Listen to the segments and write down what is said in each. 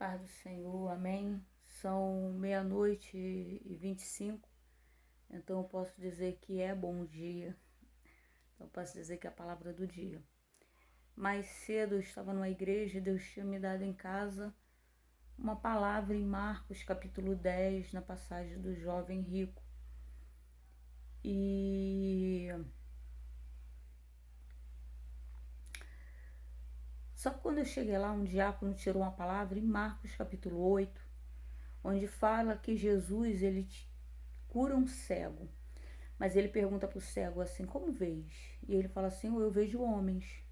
Paz do Senhor, amém. São 00h25, então eu posso dizer que é bom dia, então eu posso dizer que é a palavra do dia. Mais cedo eu estava numa igreja e Deus tinha me dado em casa uma palavra em Marcos capítulo 10, na passagem do jovem rico. E só que quando eu cheguei lá, um diácono tirou uma palavra em Marcos capítulo 8, onde fala que Jesus ele cura um cego. Mas ele pergunta para o cego assim, como vês? E ele fala assim, eu vejo homens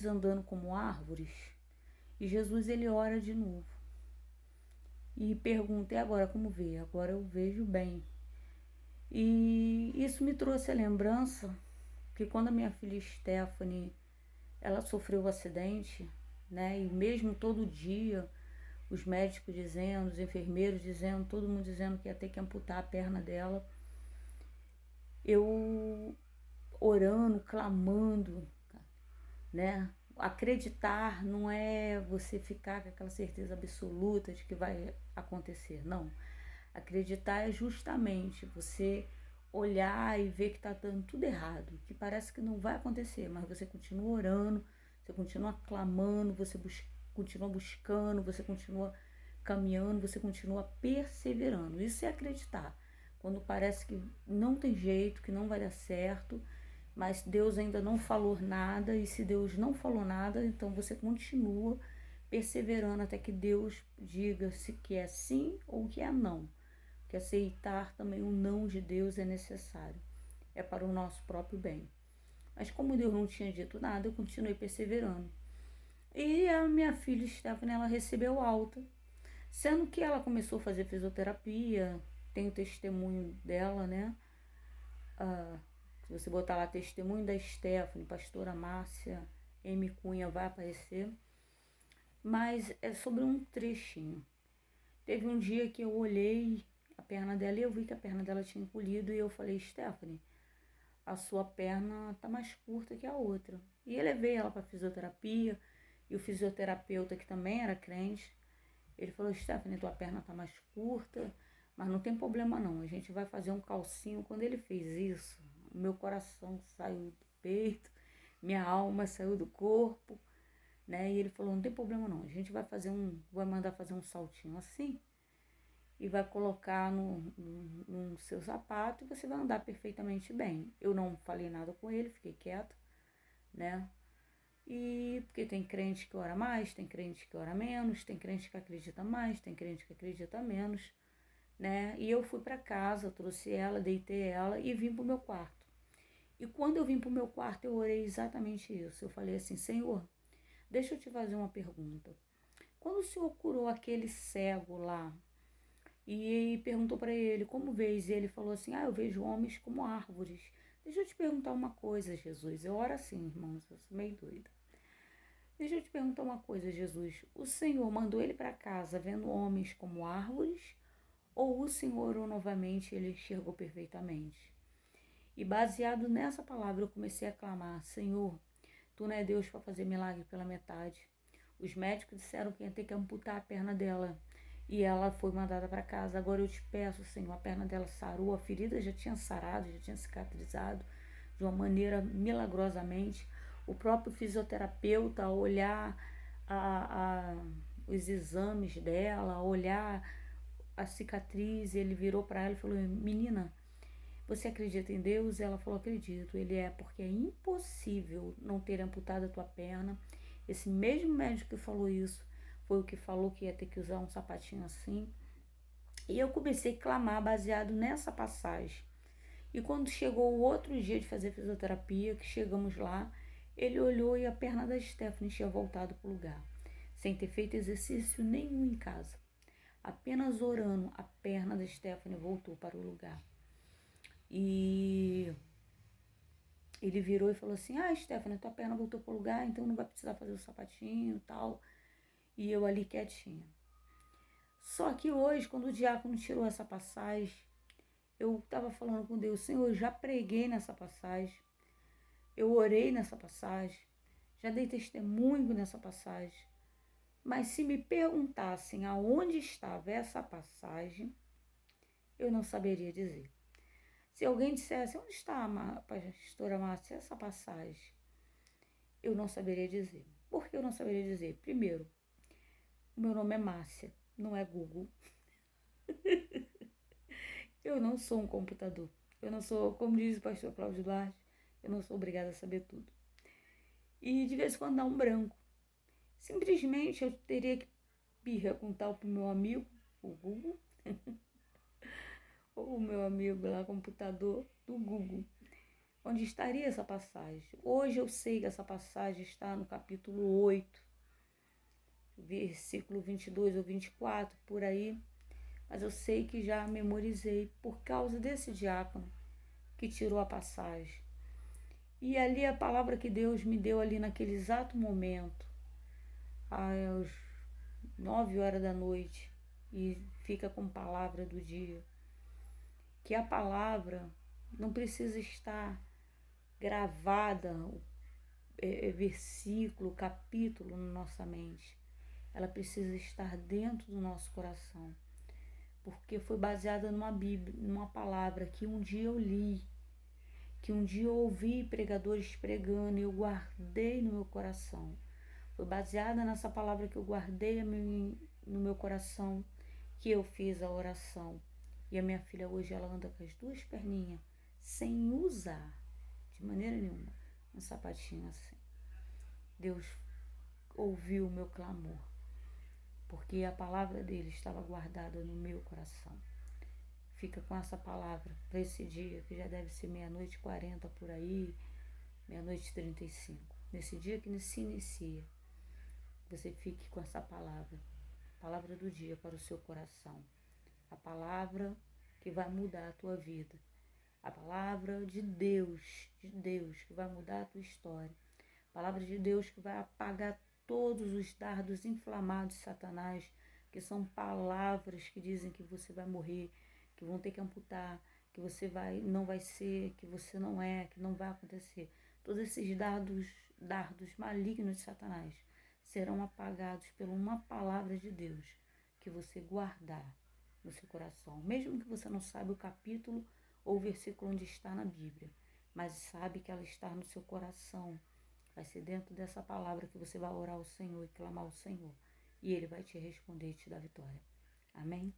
andando como árvores. E Jesus ele ora de novo e pergunta, e agora como vê? Agora eu vejo bem. E isso me trouxe a lembrança que quando a minha filha Stephanie, ela sofreu um acidente, né? E mesmo todo dia, os médicos dizendo, os enfermeiros dizendo, todo mundo dizendo que ia ter que amputar a perna dela, eu orando, clamando, né? Acreditar não é você ficar com aquela certeza absoluta de que vai acontecer, não. Acreditar é justamente você olhar e ver que está dando tudo errado, que parece que não vai acontecer, mas você continua orando, você continua clamando, você continua buscando, você continua caminhando, você continua perseverando. Isso é acreditar. Quando parece que não tem jeito, que não vai dar certo, mas Deus ainda não falou nada, e se Deus não falou nada, então você continua perseverando até que Deus diga se que é sim ou que é não. Que aceitar também o não de Deus é necessário, é para o nosso próprio bem. Mas como Deus não tinha dito nada, eu continuei perseverando. E a minha filha Stephanie, ela recebeu alta, sendo que ela começou a fazer fisioterapia, tem o testemunho dela, né? Se você botar lá testemunho da Stephanie, pastora Márcia M. Cunha, vai aparecer. Mas é sobre um trechinho. Teve um dia que eu olhei a perna dela e eu vi que a perna dela tinha encolhido e eu falei, Stephanie, a sua perna tá mais curta que a outra. E eu levei ela para fisioterapia e o fisioterapeuta, que também era crente, ele falou, Stephanie, tua perna tá mais curta, mas não tem problema não, a gente vai fazer um calcinho. Quando ele fez isso, meu coração saiu do peito, minha alma saiu do corpo, né? E ele falou, não tem problema não, a gente vai mandar fazer um saltinho assim e vai colocar no seu sapato e você vai andar perfeitamente bem. Eu não falei nada com ele, fiquei quieta, né? E porque tem crente que ora mais, tem crente que ora menos, tem crente que acredita mais, tem crente que acredita menos, né? E eu fui para casa, trouxe ela, deitei ela e vim pro meu quarto. E quando eu vim pro meu quarto, eu orei exatamente isso. Eu falei assim, Senhor, deixa eu te fazer uma pergunta. Quando o Senhor curou aquele cego lá e perguntou para ele, como vês? E ele falou assim, eu vejo homens como árvores. Deixa eu te perguntar uma coisa, Jesus. Eu oro assim, irmãos, eu sou meio doida. Deixa eu te perguntar uma coisa, Jesus. O Senhor mandou ele para casa vendo homens como árvores? Ou o Senhor orou novamente e ele enxergou perfeitamente? E baseado nessa palavra eu comecei a clamar, Senhor, Tu não é Deus para fazer milagre pela metade. Os médicos disseram que ia ter que amputar a perna dela e ela foi mandada para casa. Agora eu te peço, Senhor, a perna dela sarou, a ferida já tinha sarado, já tinha cicatrizado de uma maneira milagrosamente. O próprio fisioterapeuta, ao olhar os exames dela, olhar a cicatriz, ele virou para ela e falou, menina, você acredita em Deus? Ela falou, acredito. Ele porque é impossível não ter amputado a tua perna. Esse mesmo médico que falou isso foi o que falou que ia ter que usar um sapatinho assim. E eu comecei a clamar baseado nessa passagem. E quando chegou o outro dia de fazer fisioterapia, que chegamos lá, ele olhou e a perna da Stephanie tinha voltado para o lugar, sem ter feito exercício nenhum em casa. Apenas orando, a perna da Stephanie voltou para o lugar. E ele virou e falou assim, Stephanie, tua perna voltou pro lugar, então não vai precisar fazer o sapatinho e tal. E eu ali quietinha. Só que hoje, quando o diácono tirou essa passagem, eu estava falando com Deus, Senhor, eu já preguei nessa passagem, eu orei nessa passagem, já dei testemunho nessa passagem, Mas se me perguntassem aonde estava essa passagem, eu não saberia dizer. Se alguém dissesse, onde está, pastora Márcia, essa passagem? Eu não saberia dizer. Por que eu não saberia dizer? Primeiro, o meu nome é Márcia, não é Google. Eu não sou um computador. Eu não sou, como diz o pastor Cláudio Duarte, eu não sou obrigada a saber tudo. E de vez em quando dá um branco. Simplesmente eu teria que perguntar para o meu amigo, o Google, ou o meu amigo lá, computador do Google, onde estaria essa passagem. Hoje eu sei que essa passagem está no capítulo 8, versículo 22 ou 24, por aí. Mas eu sei que já memorizei por causa desse diácono que tirou a passagem. E ali a palavra que Deus me deu ali naquele exato momento, às 9 horas da noite, e fica com palavra do dia, que a palavra não precisa estar gravada, versículo, capítulo na nossa mente. Ela precisa estar dentro do nosso coração, porque foi baseada numa Bíblia, numa palavra que um dia eu li, que um dia eu ouvi pregadores pregando e eu guardei no meu coração. Foi baseada nessa palavra que eu guardei no meu coração, que eu fiz a oração. E a minha filha hoje, ela anda com as duas perninhas, sem usar, de maneira nenhuma, um sapatinho assim. Deus ouviu o meu clamor, porque a palavra dele estava guardada no meu coração. Fica com essa palavra para esse dia, que já deve ser 00:40 por aí, 00:35. Nesse dia que se inicia, você fique com essa palavra do dia para o seu coração. A palavra que vai mudar a tua vida. A palavra de Deus que vai mudar a tua história. A palavra de Deus que vai apagar todos os dardos inflamados de Satanás, que são palavras que dizem que você vai morrer, que vão ter que amputar, que você não vai ser, que você não é, que não vai acontecer. Todos esses dardos malignos de Satanás serão apagados por uma palavra de Deus que você guardar no seu coração. Mesmo que você não saiba o capítulo ou o versículo onde está na Bíblia, mas sabe que ela está no seu coração. Vai ser dentro dessa palavra que você vai orar ao Senhor e clamar ao Senhor. E Ele vai te responder e te dar vitória. Amém?